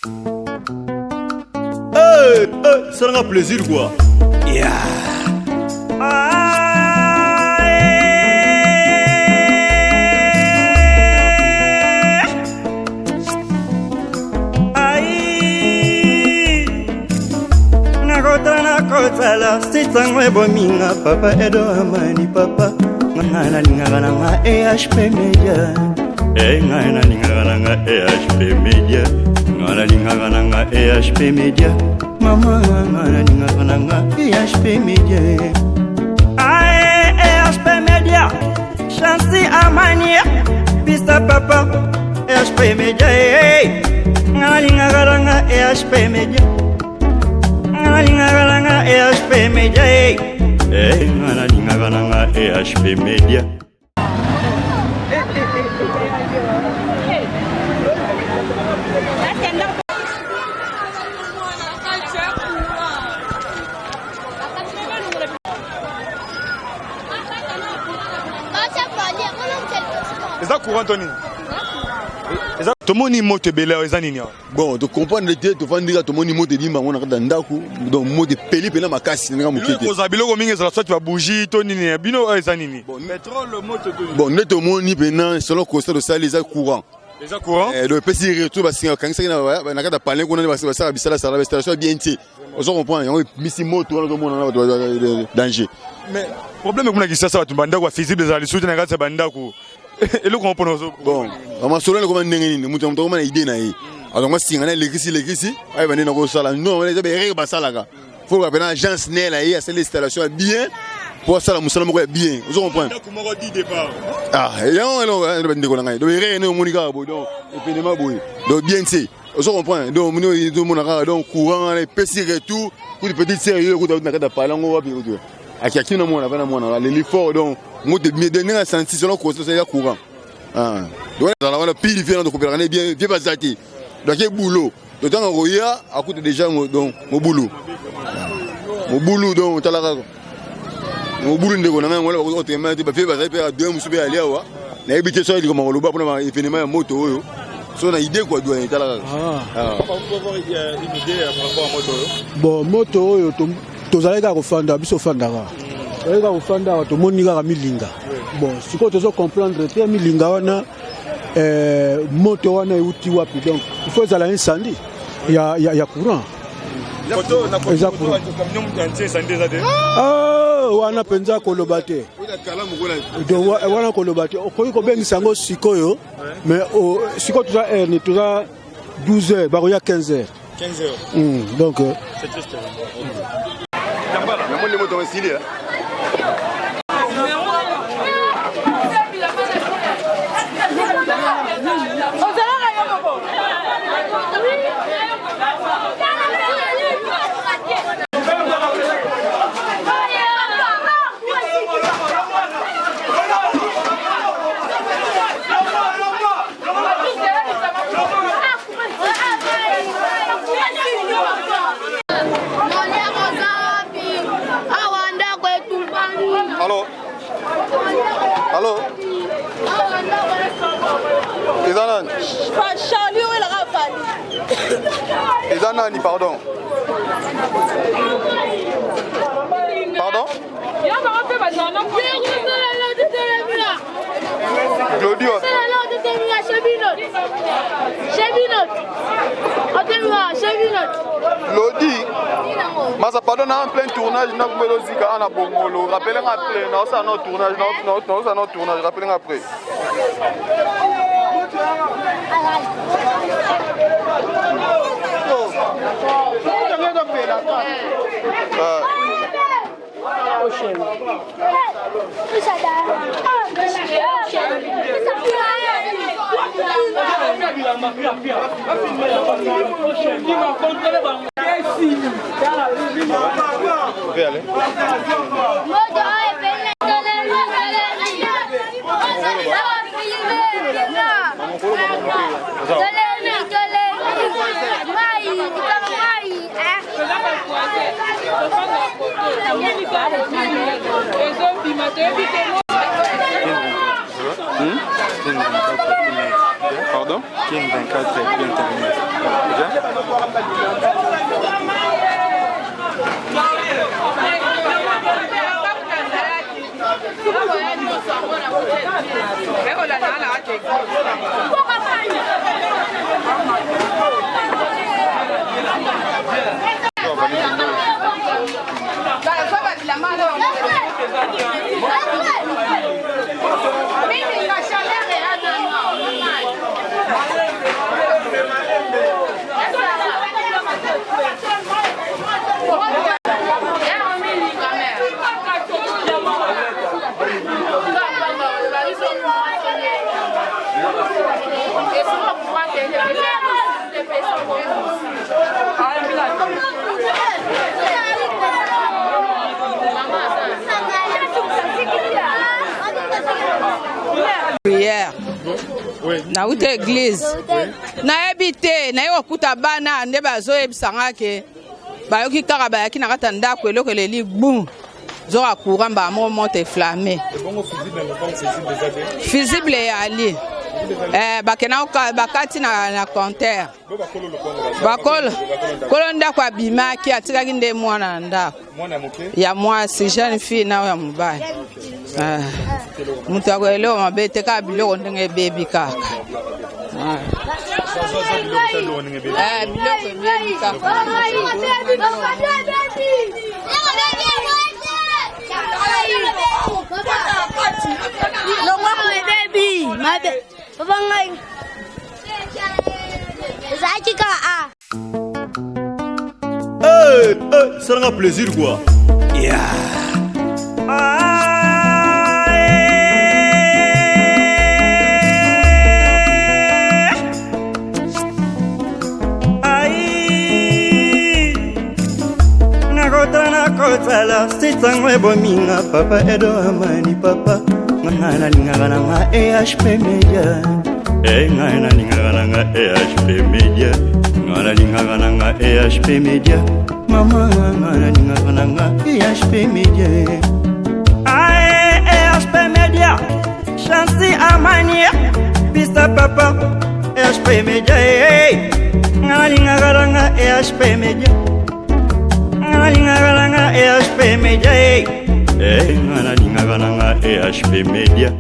Ça rend plaisir quoi. Yeah. Nakotala sitangwe bominga papa edo amani papa ngana lingana nga EHP Media ngana lingana nga EHP Media ngana lingana nga EHP Media mama ngana lingana nga EHP Media EHP Media Chansi amani pista papa EHP Media ngana lingana nga EHP Media ngana EHP Media ngana lingana EHP Media Eza courant Tony. Eza tomoni moto belé eza nini. Bon, de comprendre te to vandira to moni moto bimba ngona kada ndaku donc moto peli pena makasi nga mukete. Ko zabilo mingi za soit ba bougie to nini bino eza nini. Bon, pétrole moto to. Bon, neto moni pena selon constat de ça les courant. Les courant. Le petit retour parce que quand ça na kada parler qu'on a ça bisala ça la station bien ti. On se comprend, on misi moto on a danger. Mais problème kuna kisa ça tu banda kwa physique des alisuti na kasa banda ku. Et le comprend bon ama solo le comment ndenge nini mutu mtu comment idée na yi alors moi si ngana lekisi ay bande na ko sala non les be rega basala ka faut que ben agence né là yi c'est l'installation bien pour ça la musala moko bien vous comprenez comment dit départ et on bande ko ngai do rega ne monika bo donc et puis ma boy donc bien c'est vous comprenez donc mon donc courant les petits retour pour des petites sérieux ko na kada parler ngo wapi ko akaki na mona bana mona l'effort donc moi de bien donner la senti selon constat c'est courant donc dans la pile vient de coopérer bien bien basati donc il boulot donc dans roya à côté déjà donc mon boulot donc talaka mon boulot ndeko na ngala ko te mate ba fait basati pe deux musubi ali awa na ebité so comme on le ba pour na événement moto oyo so na idée quoi doit talaka pour avoir une idée par rapport à moto bon moto oyo tozalaka kofanda biso fandaka tozalaka kofanda tomoni kaka milinga bon siko tozo comprendre te milinga wana moto wana euti wapi donc il faut ezala incendie ya courant eza courant wana penza koloba te wana koloba te okoki kobengisa yango sikoyo mais sikoyo toza heure toza 12 heures bakoya 15 heures donc c'est triste. Le moto est stylé. Allô Izanani Charlie ou la Rafali Izanani pardon Claudio Lodi Masa pardon en plein tournage na kumelo zika ana bongolo rappelez après na ça notre tournage non ça notre tournage rappelez après Pardon? 24 bien terminé. Déjà? na uta église nayebi te naye kokuta bana nde bazoyebisanga ke bayoki kaka bayaki na kati ya ndako eloko eleli bum zoka courant bamo monte flamme fusible eyali bakena bakati na compteur bakolo ndako abimaki atikaki nde mwana na ndako ya mwasi jeune fille nayo ya mobali mutu akoelewa mabe te kaka biloko ndenge ebebi kaka biloko ebebi kaka ça sera un plaisir quoi. Yeah. Nakotala sitangwe bominga papa Edo Amani papa ngana lingana nga EHP Media ngana lingana nga EHP Media ngana lingana nga EHP Media mama ngana lingana nga EHP Media EHP Media Chansi Amani pista papa EHP Media ngana lingana nga EHP Media ngana lingana nga EHP Media ngana lingana nga EHP Media